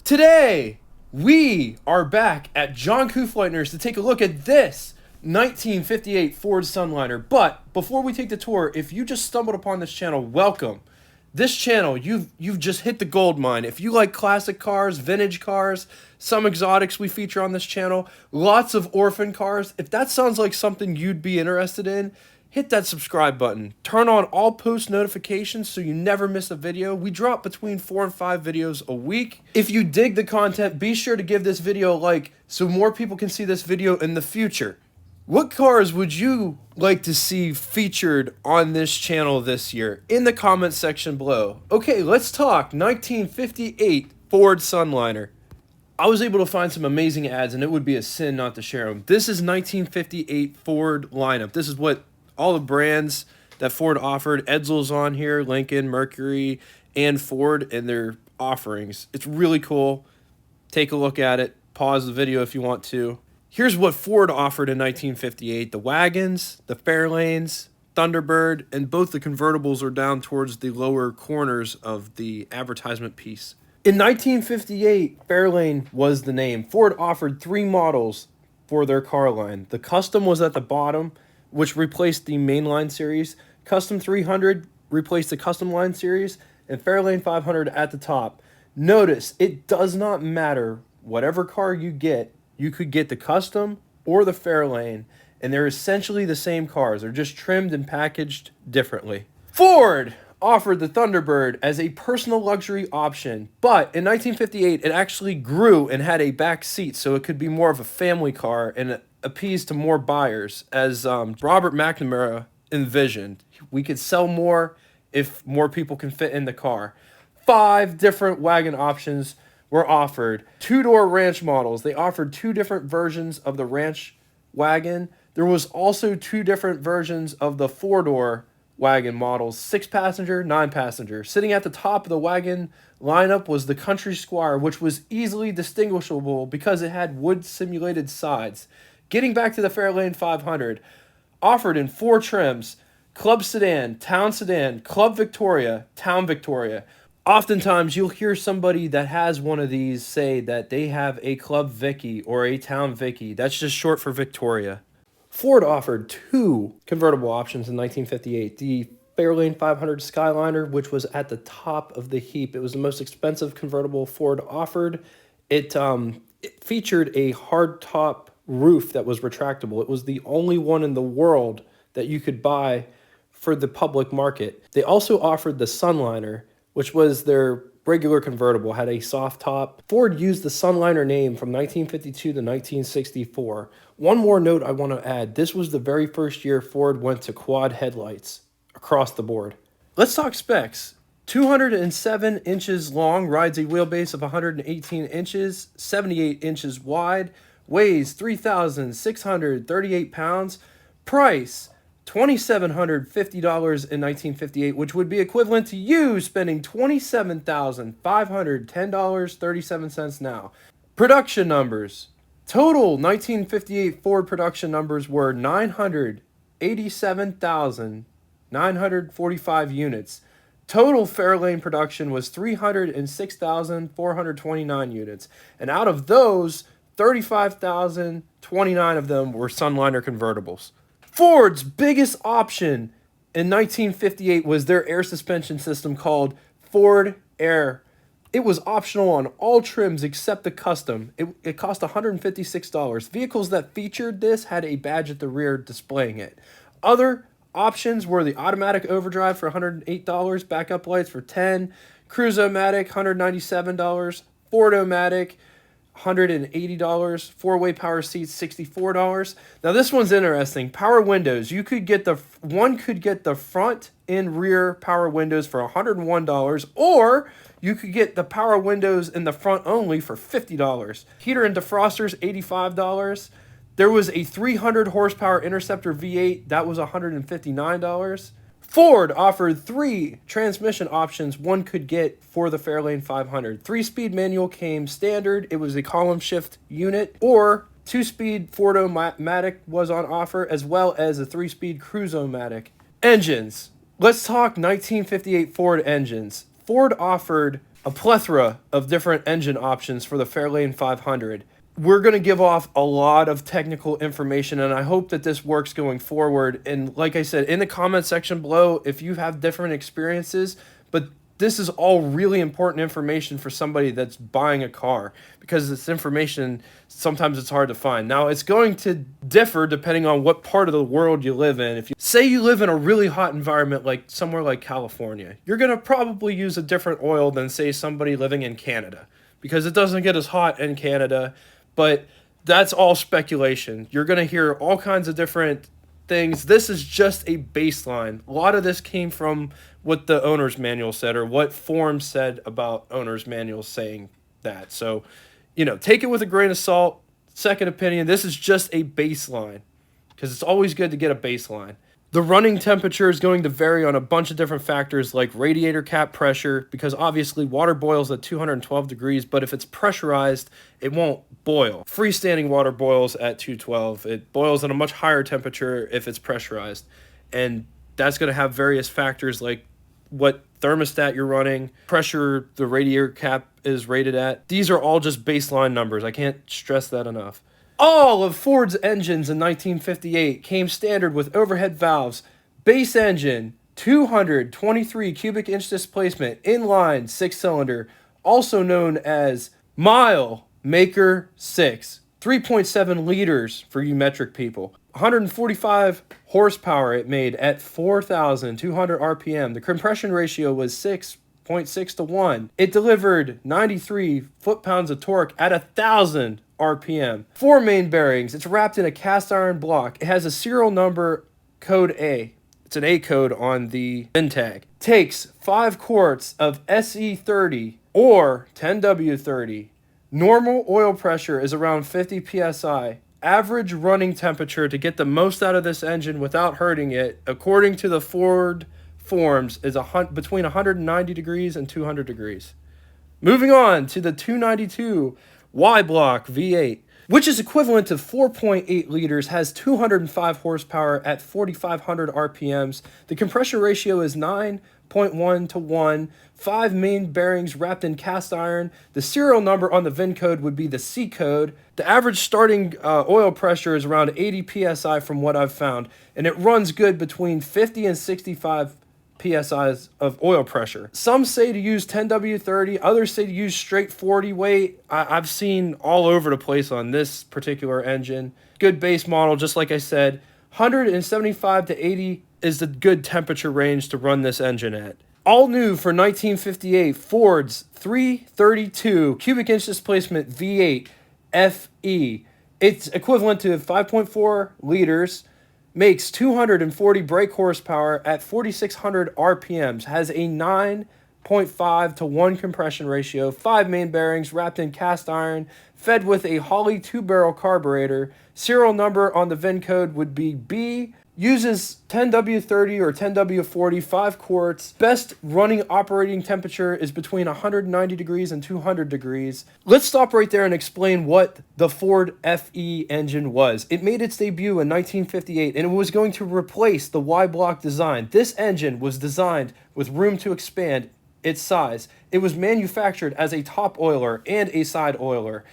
Today, we are back at John Kufleitner's to take a look at this 1958 Ford Sunliner. But before we take the tour, if you just stumbled upon this channel, welcome. This channel, you've just hit the gold mine. If you like classic cars, vintage cars, some exotics we feature on this channel, lots of orphan cars, if that sounds like something you'd be interested in, hit that subscribe button. Turn on all post notifications so you never miss a video. We drop between 4 and 5 videos a week. If you dig the content, be sure to give this video a like so more people can see this video in the future. What cars would you like to see featured on this channel this year? In the comments section below. Okay, let's talk 1958 Ford Sunliner. I was able to find some amazing ads and it would be a sin not to share them. This is 1958 Ford lineup. This is what all the brands that Ford offered. Edsel's on here, Lincoln, Mercury, and Ford, and their offerings. It's really cool. Take a look at it. Pause the video if you want to. Here's what Ford offered in 1958. The wagons, the Fairlanes, Thunderbird, and both the convertibles are down towards the lower corners of the advertisement piece. In 1958, Fairlane was the name. Ford offered 3 models for their car line. The Custom was at the bottom, which replaced the mainline series. Custom 300 replaced the Custom line series, and Fairlane 500 at the top. Notice, it does not matter whatever car you get. You could get the Custom or the Fairlane, and they're essentially the same cars. They're just trimmed and packaged differently. Ford offered the Thunderbird as a personal luxury option, but in 1958, it actually grew and had a back seat, so it could be more of a family car and appease to more buyers, as Robert McNamara envisioned. We could sell more if more people can fit in the car. 5 different wagon options were offered. 2-door ranch models. They offered 2 different versions of the ranch wagon. There was also 2 different versions of the 4-door wagon models, 6-passenger, 9-passenger. Sitting at the top of the wagon lineup was the Country Squire, which was easily distinguishable because it had wood simulated sides. Getting back to the Fairlane 500, offered in 4 trims: Club Sedan, Town Sedan, Club Victoria, Town Victoria. Oftentimes, you'll hear somebody that has one of these say that they have a Club Vicky or a Town Vicky. That's just short for Victoria. Ford offered 2 convertible options in 1958. The Fairlane 500 Skyliner, which was at the top of the heap. It was the most expensive convertible Ford offered. It featured a hardtop roof that was retractable. It was the only one in the world that you could buy for the public market. They also offered the Sunliner, which was their regular convertible, had a soft top. Ford used the Sunliner name from 1952 to 1964. One more note I want to add. This was the very first year Ford went to quad headlights across the board. Let's talk specs. 207 inches long, rides a wheelbase of 118 inches, 78 inches wide, weighs 3,638 pounds. Price, $2,750 in 1958, which would be equivalent to you spending $27,510.37 now. Production numbers. Total 1958 Ford production numbers were 987,945 units. Total Fairlane production was 306,429 units. And out of those, 35,029 of them were Sunliner convertibles. Ford's biggest option in 1958 was their air suspension system called Ford Air. It was optional on all trims except the Custom. It cost $156. Vehicles that featured this had a badge at the rear displaying it. Other options were the automatic overdrive for $108, backup lights for $10, Cruise-O-Matic $197, Ford-O-Matic $180, 4-way power seats $64. Now this one's interesting. Power windows. You could get the front and rear power windows for $101, or you could get the power windows in the front only for $50. Heater and defrosters $85. There was a 300 horsepower Interceptor V8 that was $159. Ford offered 3 transmission options one could get for the Fairlane 500. 3-speed manual came standard. It was a column shift unit, or 2-speed Ford-O-Matic was on offer, as well as a 3-speed Cruise-O-Matic. Engines. Let's talk 1958 Ford engines. Ford offered a plethora of different engine options for the Fairlane 500. We're going to give off a lot of technical information, and I hope that this works going forward. And like I said, in the comment section below, if you have different experiences, but this is all really important information for somebody that's buying a car, because this information, sometimes it's hard to find. Now, it's going to differ depending on what part of the world you live in. If you say you live in a really hot environment, like somewhere like California, you're going to probably use a different oil than, say, somebody living in Canada, because it doesn't get as hot in Canada. But that's all speculation. You're going to hear all kinds of different things. This is just a baseline. A lot of this came from what the owner's manual said, or what forums said about owner's manuals saying that. So, take it with a grain of salt. Second opinion, this is just a baseline, because it's always good to get a baseline. The running temperature is going to vary on a bunch of different factors, like radiator cap pressure, because obviously water boils at 212 degrees, but if it's pressurized, it won't boil. Freestanding water boils at 212. It boils at a much higher temperature if it's pressurized. And that's going to have various factors like what thermostat you're running, pressure the radiator cap is rated at. These are all just baseline numbers. I can't stress that enough. All of Ford's engines in 1958 came standard with overhead valves, base engine, 223 cubic inch displacement, inline 6-cylinder, also known as Mile Maker 6, 3.7 liters for you metric people, 145 horsepower it made at 4,200 RPM. The compression ratio was 6.6 to 1. It delivered 93 foot-pounds of torque at 1,000 RPM. 4 main bearings. It's wrapped in a cast iron block. It has a serial number code A. It's an A code on the VIN tag. Takes 5 quarts of SE30 or 10W30. Normal oil pressure is around 50 psi. Average running temperature to get the most out of this engine without hurting it, according to the Ford forums, is between 190 degrees and 200 degrees. Moving on to the 292 Y-block V8, which is equivalent to 4.8 liters, has 205 horsepower at 4,500 RPMs. The compression ratio is 9.1 to 1. 5 main bearings wrapped in cast iron. The serial number on the VIN code would be the C code. The average starting oil pressure is around 80 psi from what I've found, and it runs good between 50 and 65 psi's of oil pressure. Some say to use 10W30, others say to use straight 40 weight. I've seen all over the place on this particular engine. Good base model, just like I said. 175 to 80 is the good temperature range to run this engine at. All new for 1958, Ford's 332 cubic inch displacement V8 FE. It's equivalent to 5.4 liters. Makes 240 brake horsepower at 4,600 RPMs, has a 9.5 to 1 compression ratio, 5 main bearings wrapped in cast iron, fed with a Holley 2-barrel carburetor. Serial number on the VIN code would be B. Uses 10W30 or 10W40, 5 quarts. Best running operating temperature is between 190 degrees and 200 degrees. Let's stop right there and explain what the Ford FE engine was. It made its debut in 1958, and it was going to replace the Y-block design. This engine was designed with room to expand its size. It was manufactured as a top oiler and a side oiler.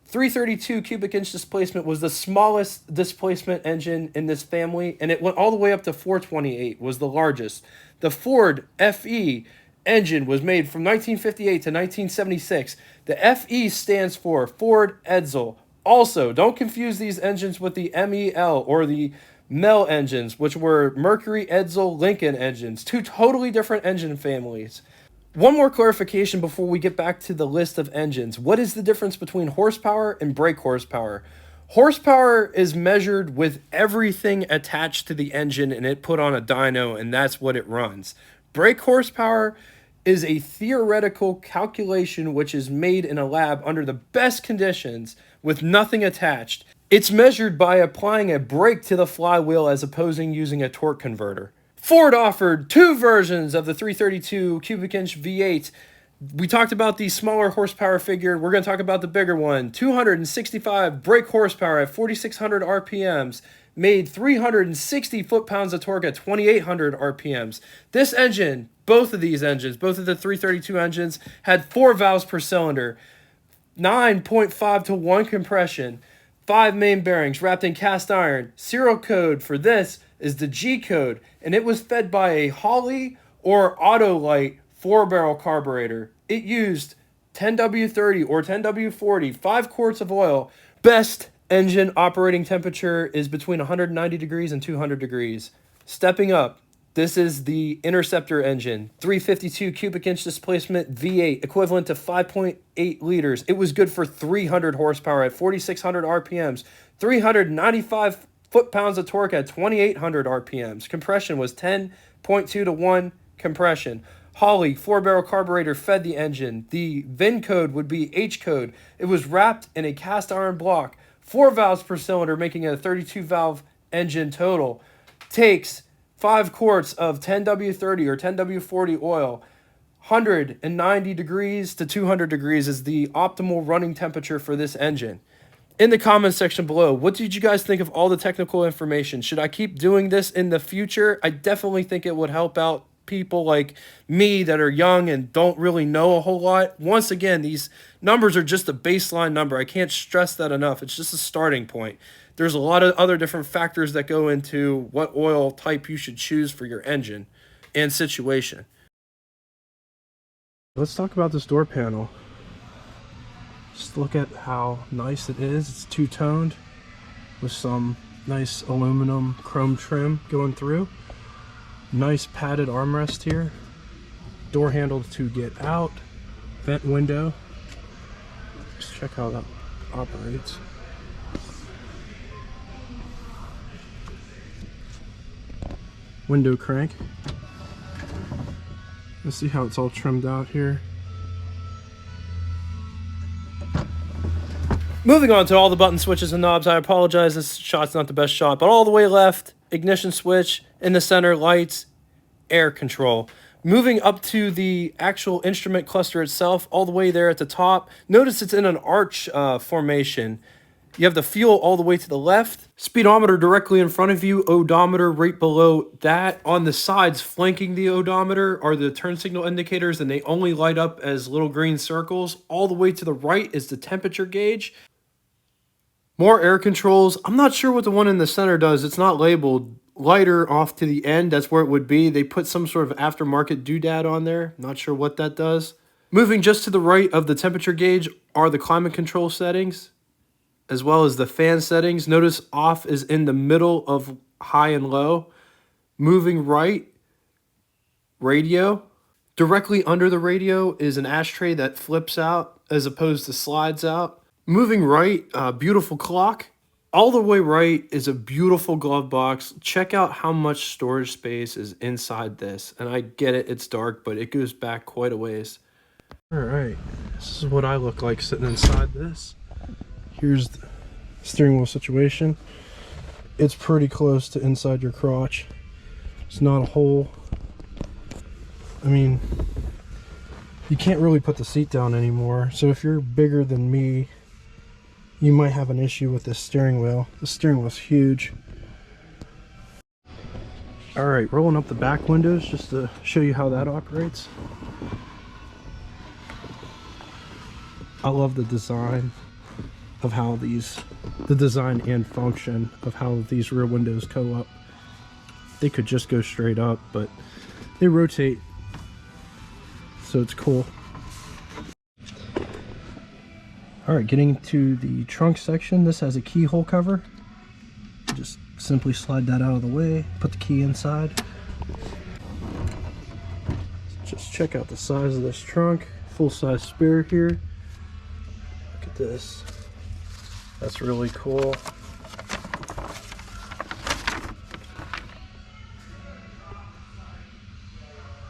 332 cubic inch displacement was the smallest displacement engine in this family, and it went all the way up to 428 was the largest. The Ford FE engine was made from 1958 to 1976. The FE stands for Ford Edsel. Also, don't confuse these engines with the MEL or the MEL engines, which were Mercury, Edsel, Lincoln engines. Two totally different engine families. One more clarification before we get back to the list of engines. What is the difference between horsepower and brake horsepower? Horsepower is measured with everything attached to the engine and it put on a dyno, and that's what it runs. Brake horsepower is a theoretical calculation which is made in a lab under the best conditions with nothing attached. It's measured by applying a brake to the flywheel as opposed to using a torque converter. Ford offered 2 versions of the 332 cubic inch V8. We talked about the smaller horsepower figure. We're going to talk about the bigger one. 265 brake horsepower at 4,600 RPMs. Made 360 foot-pounds of torque at 2,800 RPMs. This engine both of these engines, both of the 332 engines, had 4 valves per cylinder, 9.5 to 1 compression, 5 main bearings wrapped in cast iron. Serial code for this is the G code, and it was fed by a Holley or Autolite 4-barrel carburetor. It used 10W30 or 10W40, 5 quarts of oil. Best engine operating temperature is between 190 degrees and 200 degrees. Stepping up, this is the Interceptor engine, 352 cubic inch displacement V8, equivalent to 5.8 liters. It was good for 300 horsepower at 4,600 RPMs, 395 foot-pounds of torque at 2,800 RPMs. Compression was 10.2 to 1 compression. Holley 4-barrel carburetor fed the engine. The VIN code would be H code. It was wrapped in a cast iron block. 4 valves per cylinder, making it a 32-valve engine total. Takes 5 quarts of 10W30 or 10W40 oil. 190 degrees to 200 degrees is the optimal running temperature for this engine. In the comments section below, what did you guys think of all the technical information? Should I keep doing this in the future? I definitely think it would help out people like me that are young and don't really know a whole lot. Once again, these numbers are just a baseline number. I can't stress that enough. It's just a starting point. There's a lot of other different factors that go into what oil type you should choose for your engine and situation. Let's talk about this door panel. Just look at how nice it is. It's two-toned with some nice aluminum chrome trim going through. Nice padded armrest here. Door handle to get out. Vent window. Let's check how that operates. Window crank. Let's see how it's all trimmed out here. Moving on to all the button switches and knobs. I apologize, this shot's not the best shot, but all the way left, ignition switch, in the center, lights, air control. Moving up to the actual instrument cluster itself, all the way there at the top, notice it's in an arch formation. You have the fuel all the way to the left, speedometer directly in front of you, odometer right below that. On the sides flanking the odometer are the turn signal indicators, and they only light up as little green circles. All the way to the right is the temperature gauge. More air controls. I'm not sure what the one in the center does. It's not labeled. Lighter off to the end, that's where it would be. They put some sort of aftermarket doodad on there. Not sure what that does. Moving just to the right of the temperature gauge are the climate control settings, as well as the fan settings. Notice off is in the middle of high and low. Moving right, radio. Directly under the radio is an ashtray that flips out as opposed to slides out. Moving right, beautiful clock. All the way right is a beautiful glove box. Check out how much storage space is inside this. And I get it, it's dark, but it goes back quite a ways. All right, this is what I look like sitting inside this. Here's the steering wheel situation. It's pretty close to inside your crotch. It's not a hole. I mean, you can't really put the seat down anymore. So if you're bigger than me, you might have an issue with this steering wheel. The steering wheel's huge. All right, rolling up the back windows just to show you how that operates. I love the design of how the design and function of how these rear windows go up. They could just go straight up, but they rotate, so it's cool. All right, getting to the trunk section. This has a keyhole cover. Just simply slide that out of the way, put the key inside. Just check out the size of this trunk. Full-size spare here. Look at this. That's really cool.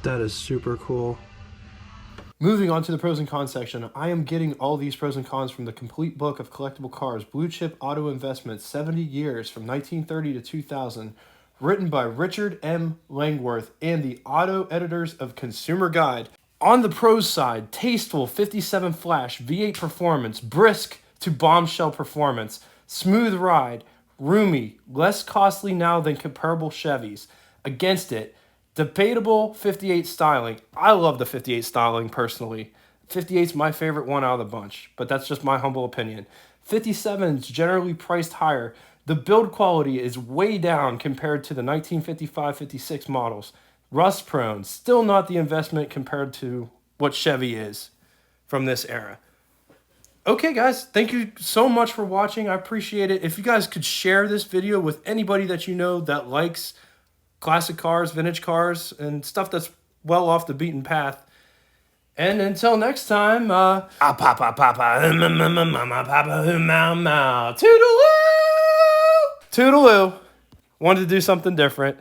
That is super cool. Moving on to the pros and cons section, I am getting all these pros and cons from the complete book of collectible cars, Blue Chip Auto Investment, 70 years from 1930 to 2000, written by Richard M. Langworth and the Auto Editors of Consumer Guide. On the pros side, tasteful 57 Flash V8 performance, brisk to bombshell performance, smooth ride, roomy, less costly now than comparable Chevys. Against it, Debatable 58 styling. I love the 58 styling personally. 58's my favorite one out of the bunch, but that's just my humble opinion. 57's generally priced higher. The build quality is way down compared to the 1955-56 models. Rust prone, still not the investment compared to what Chevy is from this era. Okay, guys, thank you so much for watching. I appreciate it. If you guys could share this video with anybody that you know that likes classic cars, vintage cars, and stuff that's well off the beaten path. And until next time, toodaloo! Toodaloo! Wanted to do something different.